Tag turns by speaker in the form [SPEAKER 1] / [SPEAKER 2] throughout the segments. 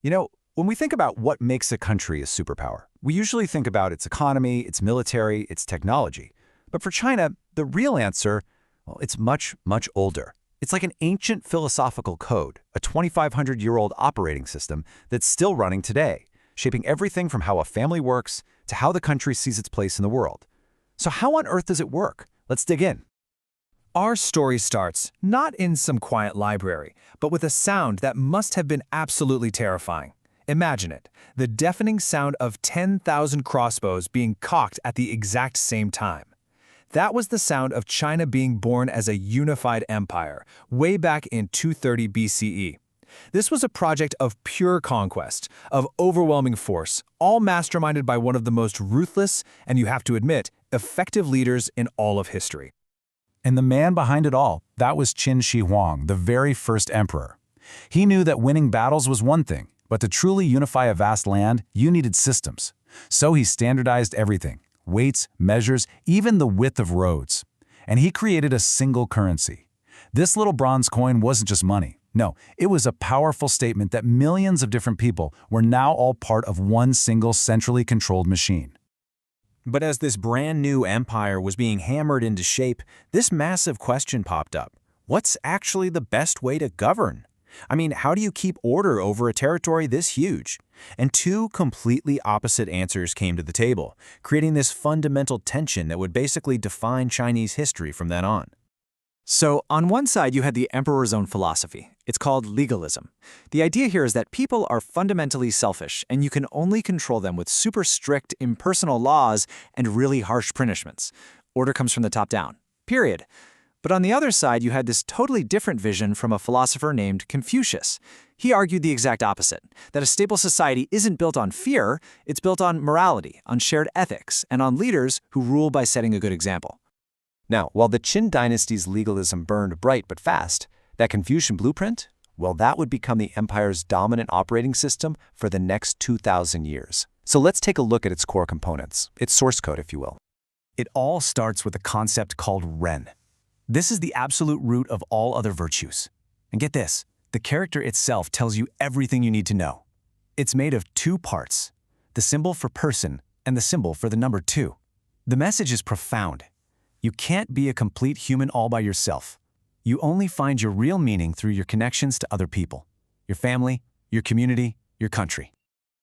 [SPEAKER 1] When we think about what makes a country a superpower, we usually think about its economy, its military, its technology. But for China, the real answer, well, it's much, much older. It's like an ancient philosophical code, a 2,500-year-old operating system that's still running today, shaping everything from how a family works to how the country sees its place in the world. So how on earth does it work? Let's dig in.
[SPEAKER 2] Our story starts not in some quiet library, but with a sound that must have been absolutely terrifying. Imagine it, the deafening sound of 10,000 crossbows being cocked at the exact same time. That was the sound of China being born as a unified empire, way back in 230 BCE. This was a project of pure conquest, of overwhelming force, all masterminded by one of the most ruthless, and you have to admit, effective leaders in all of history.
[SPEAKER 1] And the man behind it all, that was Qin Shi Huang, the very first emperor. He knew that winning battles was one thing, but to truly unify a vast land, you needed systems. So he standardized everything: weights, measures, even the width of roads. And he created a single currency. This little bronze coin wasn't just money. No, it was a powerful statement that millions of different people were now all part of one single centrally controlled machine.
[SPEAKER 3] But as this brand new empire was being hammered into shape, this massive question popped up. What's actually the best way to govern? I mean, how do you keep order over a territory this huge? And two completely opposite answers came to the table, creating this fundamental tension that would basically define Chinese history from then on.
[SPEAKER 4] So, on one side, you had the emperor's own philosophy. It's called legalism. The idea here is that people are fundamentally selfish, and you can only control them with super strict, impersonal laws and really harsh punishments. Order comes from the top down. Period. But on the other side, you had this totally different vision from a philosopher named Confucius. He argued the exact opposite, that a stable society isn't built on fear, it's built on morality, on shared ethics, and on leaders who rule by setting a good example.
[SPEAKER 5] Now, while the Qin dynasty's legalism burned bright but fast, that Confucian blueprint, well, that would become the empire's dominant operating system for the next 2,000 years. So let's take a look at its core components, its source code, if you will.
[SPEAKER 1] It all starts with a concept called Ren. This is the absolute root of all other virtues. And get this, the character itself tells you everything you need to know. It's made of two parts, the symbol for person and the symbol for the number 2. The message is profound. You can't be a complete human all by yourself. You only find your real meaning through your connections to other people, your family, your community, your country.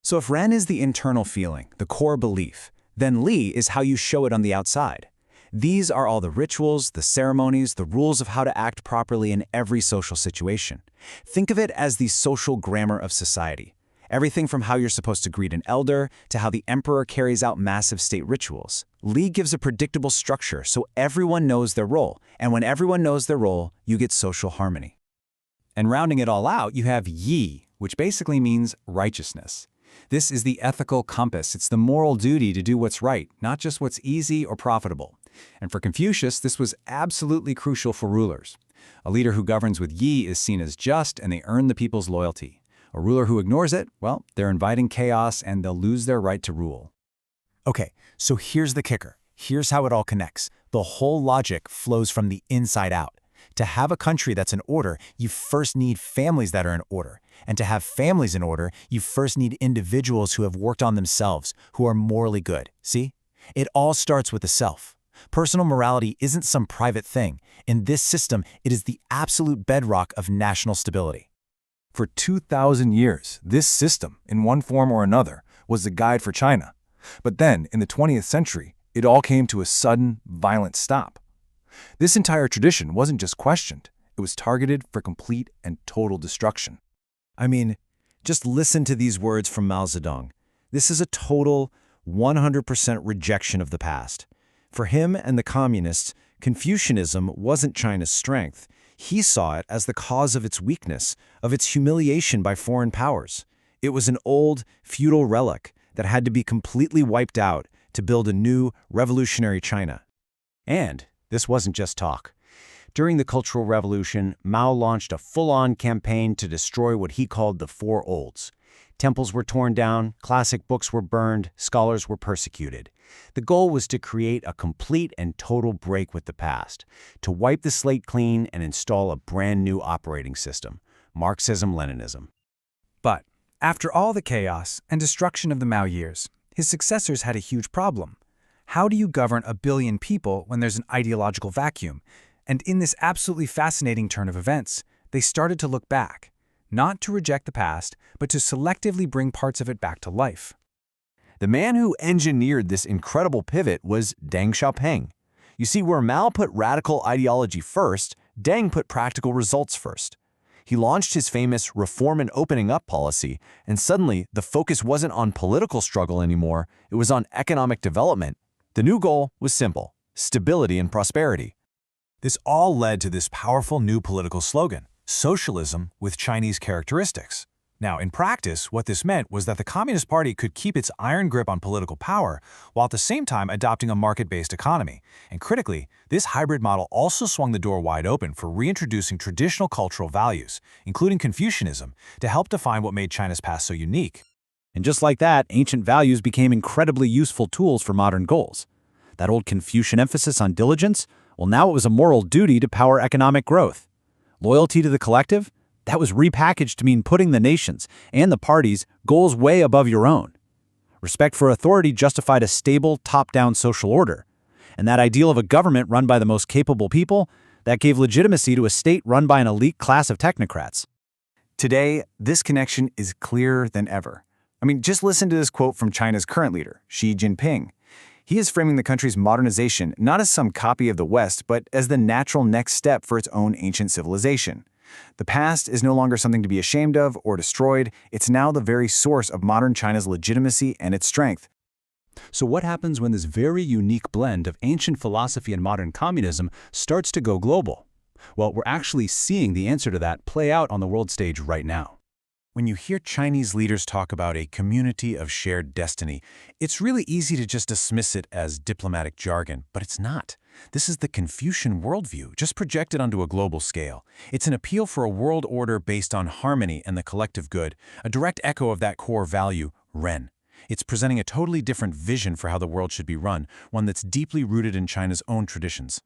[SPEAKER 6] So if Ren is the internal feeling, the core belief, then Li is how you show it on the outside. These are all the rituals, the ceremonies, the rules of how to act properly in every social situation. Think of it as the social grammar of society. Everything from how you're supposed to greet an elder to how the emperor carries out massive state rituals. Li gives a predictable structure so everyone knows their role, and when everyone knows their role, you get social harmony.
[SPEAKER 1] And rounding it all out, you have Yi, which basically means righteousness. This is the ethical compass. It's the moral duty to do what's right, not just what's easy or profitable. And for Confucius, this was absolutely crucial for rulers. A leader who governs with Yi is seen as just, and they earn the people's loyalty. A ruler who ignores it, well, they're inviting chaos and they'll lose their right to rule. Okay, so here's the kicker. Here's how it all connects. The whole logic flows from the inside out. To have a country that's in order, you first need families that are in order. And to have families in order, you first need individuals who have worked on themselves, who are morally good. See? It all starts with the self. Personal morality isn't some private thing. In this system, it is the absolute bedrock of national stability.
[SPEAKER 7] For 2,000 years, this system, in one form or another, was the guide for China. But then, in the 20th century, it all came to a sudden, violent stop. This entire tradition wasn't just questioned, it was targeted for complete and total destruction.
[SPEAKER 6] I mean, just listen to these words from Mao Zedong. This is a total 100% rejection of the past. For him and the communists, Confucianism wasn't China's strength. He saw it as the cause of its weakness, of its humiliation by foreign powers. It was an old, feudal relic that had to be completely wiped out to build a new, revolutionary China. And this wasn't just talk. During the Cultural Revolution, Mao launched a full-on campaign to destroy what he called the Four Olds. Temples were torn down, classic books were burned, scholars were persecuted. The goal was to create a complete and total break with the past, to wipe the slate clean and install a brand new operating system, Marxism-Leninism.
[SPEAKER 1] But
[SPEAKER 2] After all the chaos and destruction of the Mao years, his successors had a huge problem. How do you govern a billion people when there's an ideological vacuum? And in this absolutely fascinating turn of events, they started to look back, not to reject the past, but to selectively bring parts of it back to life.
[SPEAKER 3] The man who engineered this incredible pivot was Deng Xiaoping. You see, where Mao put radical ideology first, Deng put practical results first. He launched his famous reform and opening up policy, and suddenly the focus wasn't on political struggle anymore, it was on economic development. The new goal was simple: stability and prosperity.
[SPEAKER 6] This all led to this powerful new political slogan, socialism with Chinese characteristics. Now, in practice, what this meant was that the Communist Party could keep its iron grip on political power while at the same time adopting a market-based economy. And critically, this hybrid model also swung the door wide open for reintroducing traditional cultural values, including Confucianism, to help define what made China's past so unique.
[SPEAKER 8] And just like that, ancient values became incredibly useful tools for modern goals. That old Confucian emphasis on diligence, well, now it was a moral duty to power economic growth. Loyalty to the collective? That was repackaged to mean putting the nation's and the party's goals way above your own. Respect for authority justified a stable, top-down social order. And that ideal of a government run by the most capable people, that gave legitimacy to a state run by an elite class of technocrats.
[SPEAKER 2] Today, this connection is clearer than ever. Just listen to this quote from China's current leader, Xi Jinping. He is framing the country's modernization not as some copy of the West, but as the natural next step for its own ancient civilization. The past is no longer something to be ashamed of or destroyed. It's now the very source of modern China's legitimacy and its strength.
[SPEAKER 1] So what happens when this very unique blend of ancient philosophy and modern communism starts to go global? Well, we're actually seeing the answer to that play out on the world stage right now.
[SPEAKER 6] When you hear Chinese leaders talk about a community of shared destiny, it's really easy to just dismiss it as diplomatic jargon, but it's not. This is the Confucian worldview, just projected onto a global scale. It's an appeal for a world order based on harmony and the collective good, a direct echo of that core value, Ren. It's presenting a totally different vision for how the world should be run, one that's deeply rooted in China's own traditions.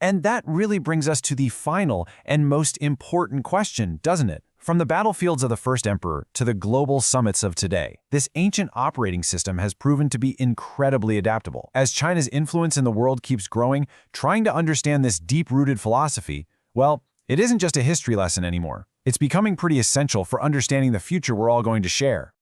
[SPEAKER 3] And that really brings us to the final and most important question, doesn't it? From the battlefields of the first emperor to the global summits of today, this ancient operating system has proven to be incredibly adaptable. As China's influence in the world keeps growing, trying to understand this deep-rooted philosophy, well, it isn't just a history lesson anymore. It's becoming pretty essential for understanding the future we're all going to share.